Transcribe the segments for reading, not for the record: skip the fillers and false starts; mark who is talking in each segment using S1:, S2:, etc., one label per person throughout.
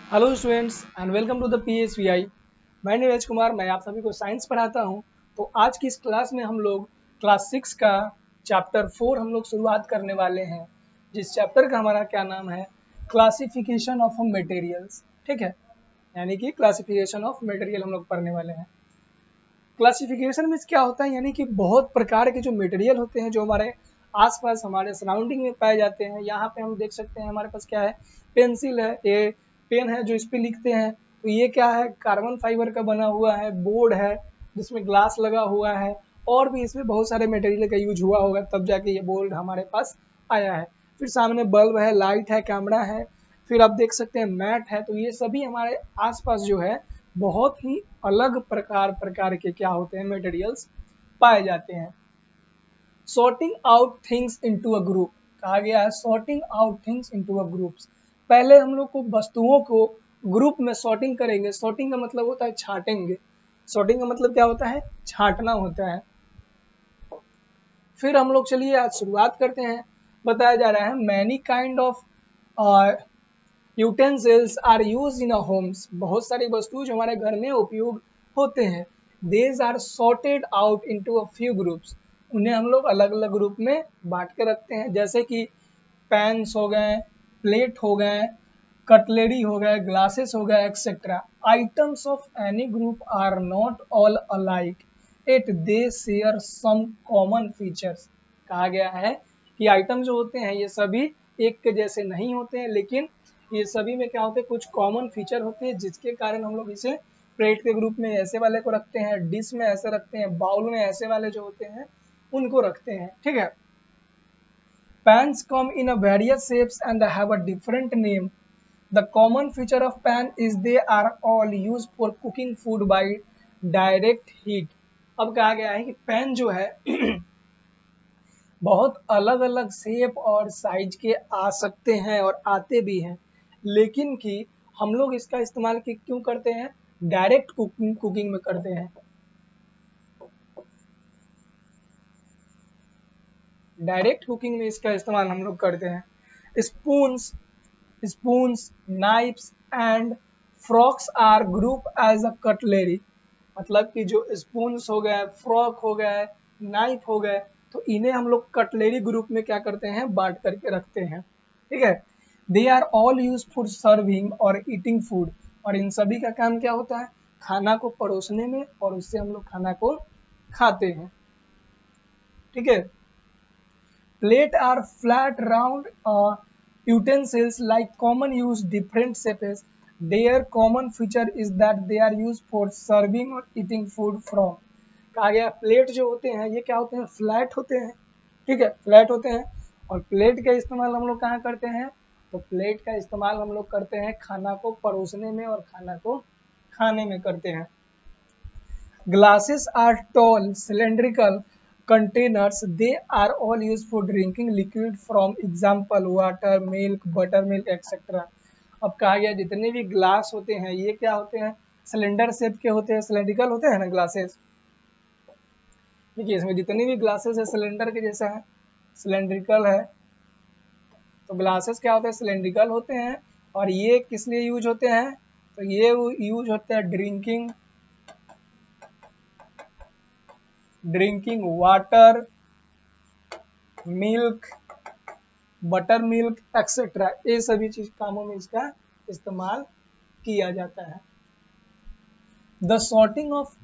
S1: Hello students and welcome to the PSVI। मैं नीरज कुमार, मैं आप सभी को साइंस पढ़ाता हूं। तो आज की इस क्लास में हम लोग क्लास 6 का चैप्टर 4 हम लोग शुरुआत करने वाले हैं, जिस चैप्टर का हमारा क्या नाम है, क्लासिफिकेशन ऑफ मटेरियल्स। ठीक है, यानी कि क्लासिफिकेशन ऑफ मटेरियल हम लोग पढ़ने वाले हैं। क्लासिफिकेशन में क्या होता है, यानी कि बहुत प्रकार के जो मटेरियल होते हैं जो हमारे आसपास हमारे सराउंडिंग में पाए जाते हैं। यहाँ पे हम देख सकते हैं हमारे पास क्या है, पेंसिल है, ये पेन है जो इस पे लिखते हैं। तो ये क्या है, कार्बन फाइबर का बना हुआ है। बोर्ड है जिसमें ग्लास लगा हुआ है, और भी इसमें बहुत सारे मटेरियल का यूज हुआ होगा तब जाके ये बोर्ड हमारे पास आया है। फिर सामने बल्ब है, लाइट है, कैमरा है, फिर आप देख सकते हैं मैट है। तो ये सभी हमारे आसपास जो है बहुत ही अलग प्रकार प्रकार के क्या होते हैं, मटेरियल्स पाए जाते हैं। Sorting out things into a group कहा गया है, sorting out things into a groups. पहले हम लोग को वस्तुओं को ग्रुप में सॉर्टिंग करेंगे। सॉर्टिंग का मतलब होता है छाटेंगे। सॉर्टिंग का मतलब क्या होता है, छाटना होता है। फिर हम लोग चलिए आज शुरुआत करते हैं। बताया जा रहा है many kind of utensils are use in homes. बहुत सारी वस्तु जो हमारे घर में उपयोग होते हैं। These are sorted out into a few groups. उन्हें हम लोग अलग अलग ग्रुप में बांट के रखते हैं, जैसे कि पैन्स हो गए, प्लेट हो गए, कटलेरी हो गए, ग्लासेस हो गए, etcetera. Items of any group are not all alike it they share some common features. कहा गया है कि आइटम जो होते हैं ये सभी एक के जैसे नहीं होते हैं, लेकिन ये सभी में क्या होते हैं, कुछ कॉमन फीचर होते हैं, जिसके कारण हम लोग इसे प्लेट के ग्रुप में ऐसे वाले को रखते हैं, डिश में ऐसे रखते हैं, बाउल में ऐसे वाले जो होते हैं उनको रखते हैं। ठीक है। Pans come in a various shapes and have a different name. The common feature of pan is they are all used for cooking food by direct heat. अब कहा गया है कि पैन जो है बहुत अलग अलग शेप और साइज के आ सकते हैं और आते भी हैं, लेकिन कि हम लोग इसका इस्तेमाल क्यों करते हैं, डायरेक्ट कुकिंग में करते हैं। डायरेक्ट कुकिंग में इसका इस्तेमाल हम लोग करते हैं। Spoons spoons knives and forks are group as a cutlery. मतलब कि जो स्पून्स हो गए, फ्रॉक हो गए, नाइफ हो गए, तो इन्हें हम लोग कटलेरी ग्रुप में क्या करते हैं, बांट करके रखते हैं। ठीक है। They are all use for serving और ईटिंग फूड। और इन सभी का काम क्या होता है, खाना को परोसने में, और उससे हम लोग खाना को खाते हैं। ठीक है। Plate are flat, round utensils like common use different shapes. Their common feature is that they are used for serving or eating food from. कहा गया प्लेट जो होते हैं ये क्या होते हैं, फ्लैट होते हैं। ठीक है, फ्लैट होते हैं। और प्लेट का इस्तेमाल हम लोग कहाँ करते हैं, तो प्लेट का इस्तेमाल हम लोग करते हैं खाना को परोसने में और खाना को खाने में करते हैं। Glasses are tall, cylindrical containers. They are all used for drinking liquid from example water, milk, buttermilk, etc. अब कहा गया जितने भी ग्लास होते हैं ये क्या होते हैं, सिलेंडर शेप के होते हैं, सिलेंड्रिकल होते हैं ना ग्लासेस। देखिए इसमें जितने भी ग्लासेस है सिलेंडर के जैसा है, सिलेंड्रिकल है। तो ग्लासेस क्या होते हैं, सिलेंड्रिकल होते हैं। और ये किस लिए यूज होते हैं, तो ये यूज होते हैं drinking water, milk, butter milk etcetera. ये सभी चीज कामों में इसका इस्तेमाल किया जाता है। The sorting of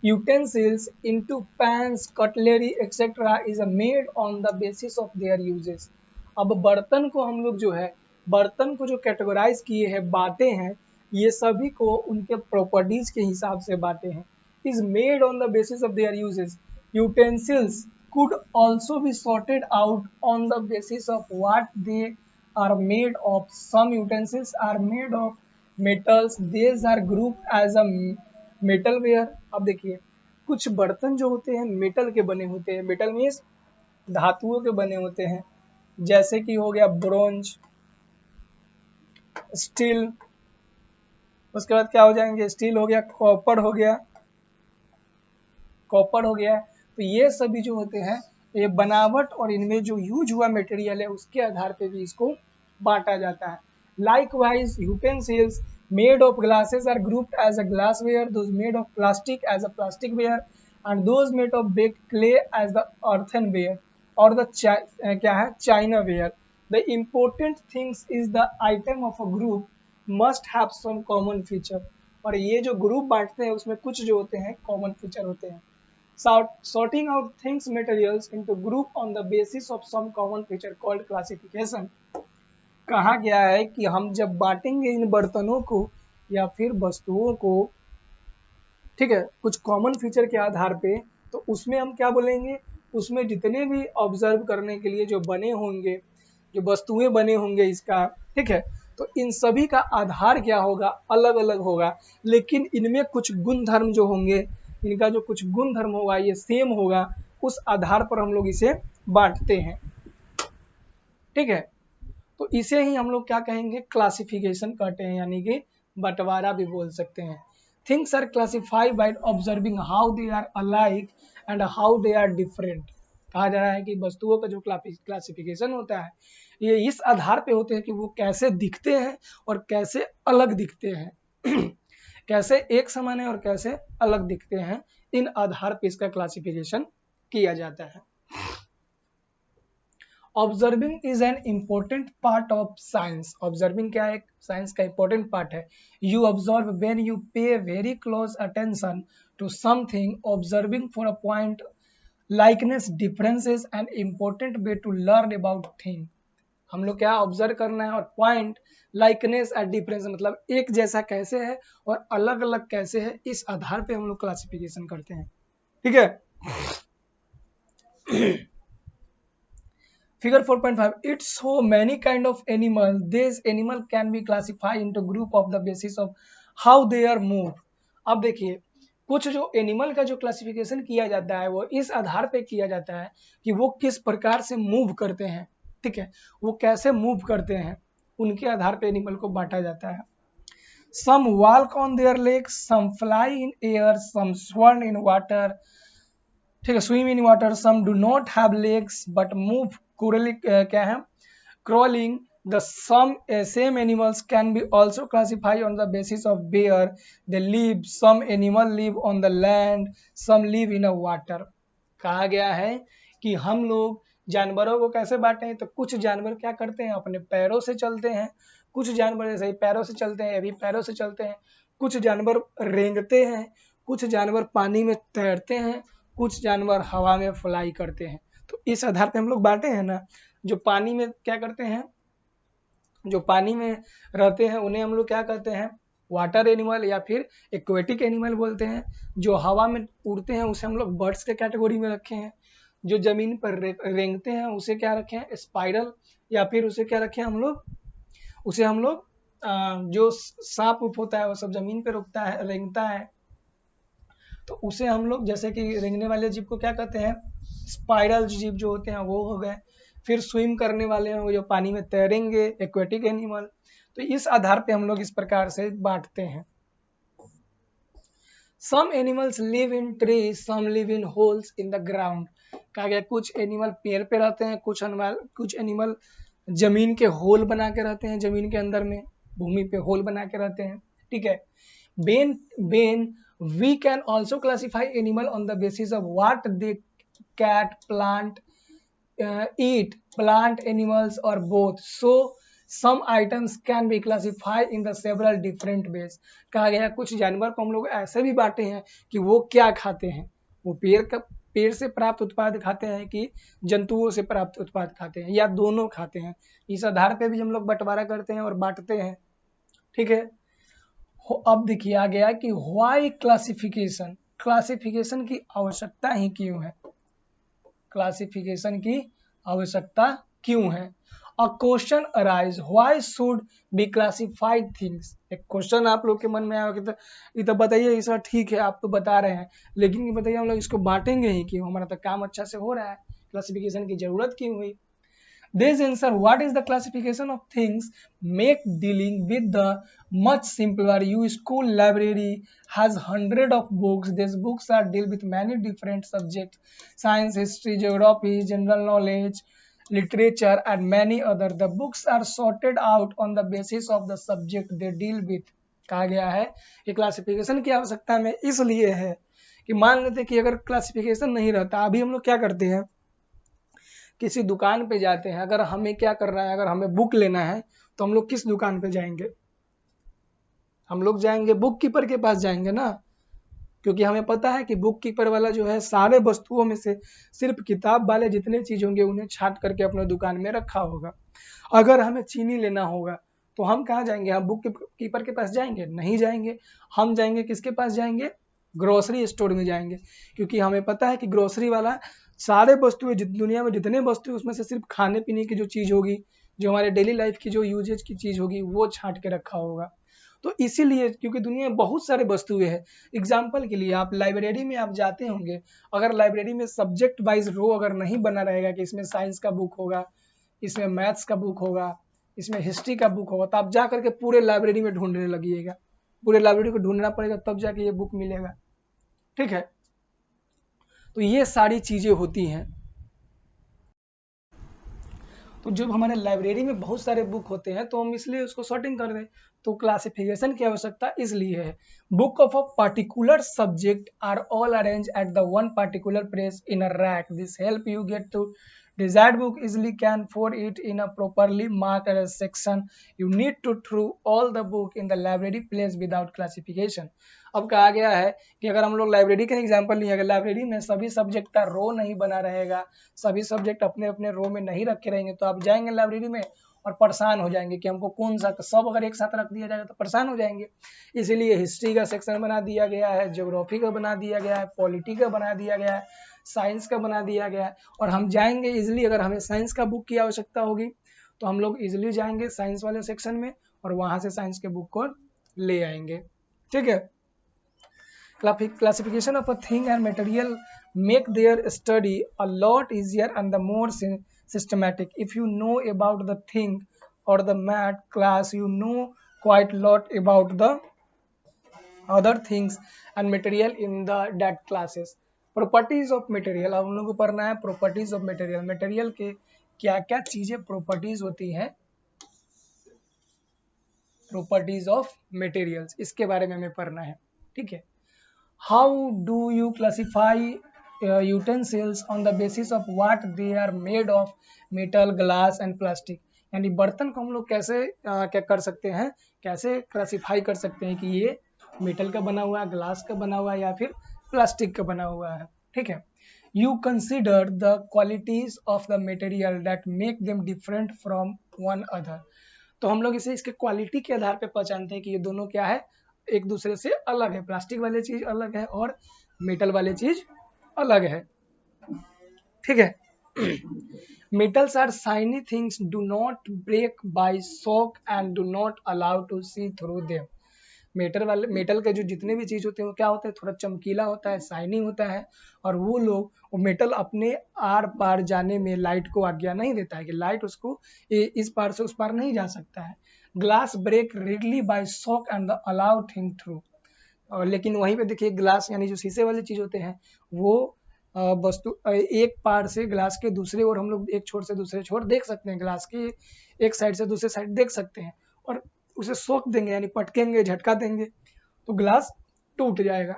S1: utensils into pans, cutlery etcetera is made on the basis of their uses. अब बर्तन को हम लोग जो है, बर्तन को जो कैटेगराइज किए हैं, बांटे हैं, ये सभी को उनके प्रॉपर्टीज के हिसाब से बांटे हैं। Is made on the basis of their uses. Utensils could also be sorted out on the basis of what they are made of. Some utensils are made of metals. These are grouped as a metalware. अब देखिए कुछ बर्तन जो होते हैं metal के बने होते हैं, मेटल मीन्स धातुओं के बने होते हैं, जैसे कि हो गया ब्रोंज, स्टील। उसके बाद क्या हो जाएंगे, स्टील हो गया, कॉपर हो गया। तो ये सभी जो होते हैं ये बनावट और इनमें जो यूज हुआ मटेरियल है उसके आधार पे भी इसको बांटा जाता है। Like wise utensils Made of glasses are grouped as a glassware, those made of plastic as a plasticware, and those made of baked clay as the earthenware or the क्या है chinaware. The important things is the item of a group must have some common feature. और ये जो group बांटते हैं उसमें कुछ जो होते हैं कॉमन फीचर होते हैं. Sorting out things materials into group on the basis of some common feature called classification. कहा गया है कि हम जब बांटेंगे इन बर्तनों को या फिर वस्तुओं को, ठीक है, कुछ कॉमन फीचर के आधार पे, तो उसमें हम क्या बोलेंगे, उसमें जितने भी ऑब्जर्व करने के लिए जो बने होंगे, जो वस्तुएं बने होंगे इसका, ठीक है, तो इन सभी का आधार क्या होगा, अलग अलग होगा, लेकिन इनमें कुछ गुण धर्म जो होंगे, इनका जो कुछ गुण धर्म होगा ये सेम होगा, उस आधार पर हम लोग इसे बांटते हैं. ठीक है, तो इसे ही हम लोग क्या कहेंगे, क्लासिफिकेशन कहते हैं, यानी कि बंटवारा भी बोल सकते हैं. Things are classified by observing how they are alike and how they are different. कहा जा रहा है कि वस्तुओं का जो क्लासिफिकेशन होता है ये इस आधार पे होते हैं कि वो कैसे दिखते हैं और कैसे अलग दिखते हैं कैसे एक समान है और कैसे अलग दिखते हैं, इन आधार पे इसका क्लासिफिकेशन किया जाता है. Observing is an important part of science. Observing क्या है, साइंस का इम्पोर्टेंट पार्ट है. You observe when you pay very close attention to something. Observing for a point likeness differences and important way to learn about thing. हम लोग क्या observe करना है, और पॉइंट लाइकनेस एंड डिफरेंस मतलब एक जैसा कैसे है और अलग अलग कैसे है, इस आधार पे हम लोग क्लासिफिकेशन करते हैं. ठीक है. Figure 4.5. It's so many kind of animal. These animal can be classified into group of the basis of how they are moved. अब देखिए, कुछ जो एनिमल का जो क्लासिफिकेशन किया जाता है वो इस आधार पे किया जाता है कि वो किस प्रकार से मूव करते हैं. ठीक है, वो कैसे मूव करते हैं, उनके आधार पे एनिमल को बांटा जाता है. Some walk on their legs, some fly in air, some swim in water. ठीक है, swim in water. Some do not have legs but move क्या है, crawling. The same animals can be also classified on the basis of where they live. Some animal live on the land, some live in a water. कहा गया है कि हम लोग जानवरों को कैसे बांटे हैं, तो कुछ जानवर क्या करते हैं, अपने पैरों से चलते हैं. कुछ जानवर ऐसे ही पैरों से चलते हैं, अभी पैरों से चलते हैं. कुछ जानवर रेंगते हैं, कुछ जानवर पानी में तैरते हैं, कुछ जानवर हवा में फ्लाई करते हैं. तो इस आधार पे हम लोग बांटे हैं ना. जो पानी में क्या करते हैं, जो पानी में रहते हैं उन्हें हम लोग क्या कहते हैं, वाटर एनिमल या फिर एक्वेटिक एनिमल बोलते हैं. जो हवा में उड़ते हैं उसे हम लोग बर्ड्स के कैटेगरी में रखे हैं. जो जमीन पर रेंगते हैं उसे क्या रखे हैं, स्पाइरल, या फिर उसे क्या रखे हैं हम लोग, उसे हम लोग जो सांप उप होता है वो सब जमीन पर रुकता है, रेंगता है, तो उसे हम लोग जैसे कि रेंगने वाले जीव को क्या कहते हैं, स्पाइरल जीव जो होते हैं वो हो गए. फिर स्विम करने वाले हैं वो जो पानी में तैरेंगे, एक्वेटिक एनिमल. तो इस आधार पे हम लोग इस प्रकार से बांटते हैं. Some animals live in tree, some live in holes in the ground. कहा गया कुछ एनिमल पेड़ पे रहते हैं, कुछ एनिमल जमीन के होल बना के रहते हैं, जमीन के अंदर में भूमि पे होल बना के रहते हैं. ठीक है. Ben we can also classify animal on the basis of what they cat plant eat, plant animals or both. So some items can be classified in the several different ways. कहा गया कुछ जानवर को हम लोग ऐसे भी बांटे हैं कि वो क्या खाते हैं, वो पेड़ से प्राप्त उत्पाद खाते हैं कि जंतुओं से प्राप्त उत्पाद खाते हैं, या दोनों खाते हैं. इस आधार पे भी हम लोग बंटवारा करते हैं और बांटते हैं. ठीक है. अब देखिए आ गया कि व्हाई क्लासिफिकेशन. क्लासिफिकेशन की आवश्यकता ही क्यों है, क्लासिफिकेशन की आवश्यकता क्यों है. A question arise, why should be classified things. एक क्वेश्चन आप लोग के मन में आया कि ये तो बताइए, ये सब ठीक है आप तो बता रहे हैं, लेकिन ये बताइए हम लोग इसको बांटेंगे ही क्यों, हमारा तो काम अच्छा से हो रहा है, क्लासिफिकेशन की जरूरत क्यों हुई. This answer, what is the classification of things, make dealing with the much simpler. Your school library has hundred of books. These books are deal with many different subjects: science, history, geography, general knowledge, literature, and many other. The books are sorted out on the basis of the subject they deal with. कहा गया है कि classification की आवश्यकता में इसलिए है कि मान लेते कि अगर क्लासिफिकेशन नहीं रहता, अभी हम लोग क्या करते हैं, किसी दुकान पे जाते हैं, अगर हमें क्या करना है, अगर हमें बुक लेना है तो हम लोग किस दुकान पे जाएंगे, हम लोग जाएंगे बुक कीपर के पास जाएंगे ना, क्योंकि हमें पता है कि बुक कीपर वाला जो है सारे वस्तुओं में से सिर्फ किताब वाले जितने चीज होंगे उन्हें छांट करके अपने दुकान में रखा होगा। अगर हमें चीनी लेना होगा तो हम कहाँ जाएंगे, हम बुक कीपर के पास जाएंगे? नहीं जाएंगे। हम जाएंगे किसके पास जाएंगे? ग्रोसरी स्टोर में जाएंगे, क्योंकि हमें पता है कि ग्रोसरी वाला सारे वस्तुएं, दुनिया में जितने वस्तु उसमें से सिर्फ खाने पीने की जो चीज होगी, जो हमारे डेली लाइफ की जो यूजेज की चीज होगी, वो छांट के रखा होगा। तो इसीलिए, क्योंकि दुनिया में बहुत सारे वस्तुएं हैं। एग्जाम्पल के लिए आप लाइब्रेरी में आप जाते होंगे, अगर लाइब्रेरी में सब्जेक्ट वाइज रो अगर नहीं बना रहेगा कि इसमें साइंस का बुक होगा, इसमें मैथ्स का बुक होगा, इसमें हिस्ट्री का बुक होगा, तो आप जा करके पूरे लाइब्रेरी में ढूंढने लगिएगा, पूरे लाइब्रेरी को ढूंढना पड़ेगा, तब जाके ये बुक मिलेगा। ठीक है, तो ये सारी चीजें होती हैं। तो जब हमारे लाइब्रेरी में बहुत सारे बुक होते हैं तो हम इसलिए उसको सॉर्टिंग कर दें, तो क्लासिफिकेशन की आवश्यकता इसलिए है। Book of a particular subject are all arrange at the one particular place in a rack, this help you get to desired book easily, can for it in a properly marked section. You need to through all the book in the library place without classification. अब कहा गया है कि अगर हम लोग library का example लिए, अगर लाइब्रेरी में सभी सब्जेक्ट का रो नहीं बना रहेगा, सभी सब्जेक्ट अपने अपने रो में नहीं रखे रहेंगे, तो आप जाएंगे लाइब्रेरी में और परेशान हो जाएंगे कि हमको कौन सा, सब अगर एक साथ रख दिया जाएगा तो परेशान हो जाएंगे। इसीलिए हिस्ट्री का सेक्शन बना दिया गया है, ज्योग्राफी का बना दिया गया है, पॉलिटी का बना दिया गया है, साइंस का बना दिया गया है। और हम जाएंगे इजिली, अगर हमें साइंस का बुक की आवश्यकता होगी तो हम लोग इजिली जाएंगे साइंस वाले सेक्शन में और वहां से साइंस के बुक को ले आएंगे। ठीक है, classification of a thing and material make their study a lot easier and the more systematic. If you know about the thing or the math class, you know quite lot about the other things and material in the that classes. Properties of material, अब हम लोग को पढ़ना है properties of material, material के क्या क्या चीजें प्रॉपर्टीज होती हैं, प्रॉपर्टीज ऑफ मटेरियल्स, इसके बारे में हमें पढ़ना है। ठीक है, how do you classify utensils on the basis of what they are made of, metal, glass and plastic. यानी बर्तन को हम लोग कैसे क्या कर सकते हैं, कैसे क्लासिफाई कर सकते हैं कि ये मेटल का बना हुआ है, ग्लास का बना हुआ है या फिर प्लास्टिक का बना हुआ है। ठीक है, you consider the qualities of the material that make them different from one other. तो हम लोग इसे इसके क्वालिटी के आधार पर पहचानते हैं कि ये दोनों क्या है, एक दूसरे से अलग है। प्लास्टिक वाली चीज अलग है और मेटल वाली चीज अलग है। ठीक है, metals are shiny things, do not break by shock and do not allow to see through them. Metal के जो जितने भी चीज होते हैं वो क्या होता है, थोड़ा चमकीला होता है, शाइनिंग होता है, और वो लोग वो मेटल अपने आर पार जाने में लाइट को आज्ञा नहीं देता है कि लाइट उसको इस पार से उस पार नहीं जा सकता है। Glass break readily by shock and allow thing through. लेकिन वहीं पे देखिए ग्लास यानी जो शीशे वाले चीज होते हैं वो वस्तु एक पार से ग्लास के दूसरे ओर हम लोग एक छोर से दूसरे छोर देख सकते हैं, ग्लास की एक साइड से दूसरे साइड देख सकते हैं, और उसे सोख देंगे यानी पटकेंगे, झटका देंगे तो ग्लास टूट जाएगा।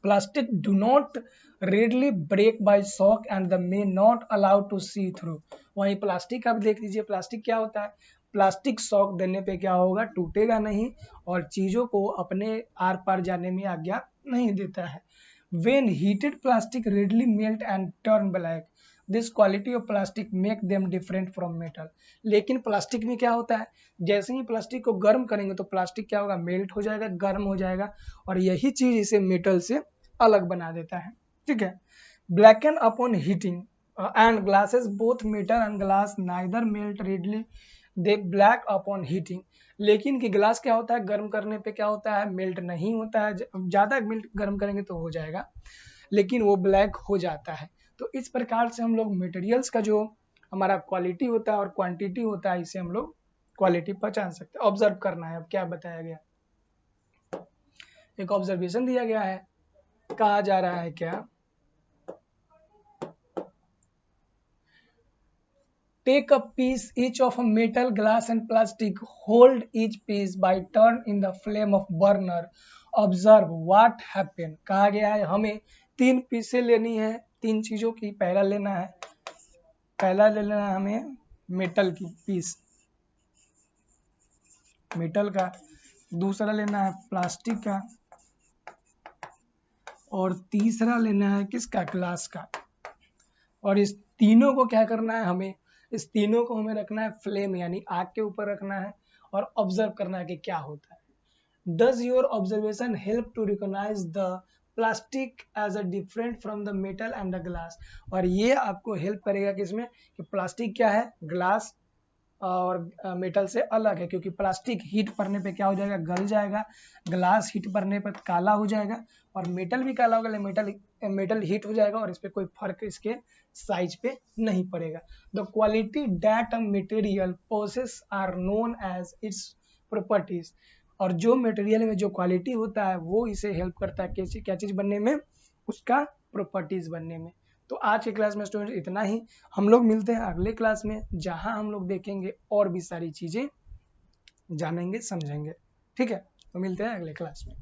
S1: Plastic do not readily break by shock and the may not allow to see through. वहीं प्लास्टिक आप देख लीजिए, प्लास्टिक क्या होता है, प्लास्टिक शॉक देने पे क्या होगा, टूटेगा नहीं और चीजों को अपने आर पार जाने में आज्ञा नहीं देता है। When heated, plastic readily melt and turn black. This quality of plastic make them different from metal. लेकिन प्लास्टिक में क्या होता है, जैसे ही प्लास्टिक को गर्म करेंगे तो प्लास्टिक क्या होगा, मेल्ट हो जाएगा, गर्म हो जाएगा, और यही चीज इसे मेटल से अलग बना देता है। ठीक है, blacken upon heating and glasses both metal and glass neither melt readily, they black upon heating. लेकिन कि ग्लास क्या होता है, गर्म करने पे क्या होता है, मेल्ट नहीं होता है, ज्यादा मेल्ट गर्म करेंगे तो हो जाएगा, लेकिन वो ब्लैक हो जाता है। तो इस प्रकार से हम लोग मटेरियल्स का जो हमारा क्वालिटी होता है और क्वांटिटी होता है, इसे हम लोग क्वालिटी पहचान सकते हैं। ऑब्जर्व करना है, अब क्या बताया गया, एक ऑब्जर्वेशन दिया गया है, कहा जा रहा है क्या, take a piece each of a metal, glass and plastic. Hold each piece by turn in the flame of burner. Observe what happen. कहा गया है हमें 3 पीसें लेनी है, 3 चीजों की। पहला ले लेना है हमें मेटल की पीस, मेटल का। दूसरा लेना है प्लास्टिक का, और तीसरा लेना है किसका, ग्लास का। और इस तीनों को क्या करना है हमें, इस तीनों को हमें रखना है फ्लेम यानी आग के ऊपर रखना है और ऑब्जर्व करना है कि क्या होता है। Does your observation help to recognise the plastic as a different from the metal and the glass. और ये आपको हेल्प करेगा किसमें, कि प्लास्टिक क्या है, ग्लास और मेटल से अलग है, क्योंकि प्लास्टिक हीट पड़ने पे क्या हो जाएगा, गल जाएगा। ग्लास हीट पड़ने पर काला हो जाएगा, और मेटल भी काला होगा, मेटल हीट हो जाएगा और इस पे कोई फर्क इसके साइज पे नहीं पड़ेगा। The quality that a material possess are known as its properties. और जो मटेरियल में जो क्वालिटी होता है वो इसे हेल्प करता है क्या चीज बनने में, उसका प्रॉपर्टीज बनने में। तो आज के क्लास में स्टूडेंट इतना ही। हम लोग मिलते हैं अगले क्लास में, जहां हम लोग देखेंगे और भी सारी चीजें जानेंगे समझेंगे। ठीक है, तो मिलते हैं अगले क्लास में।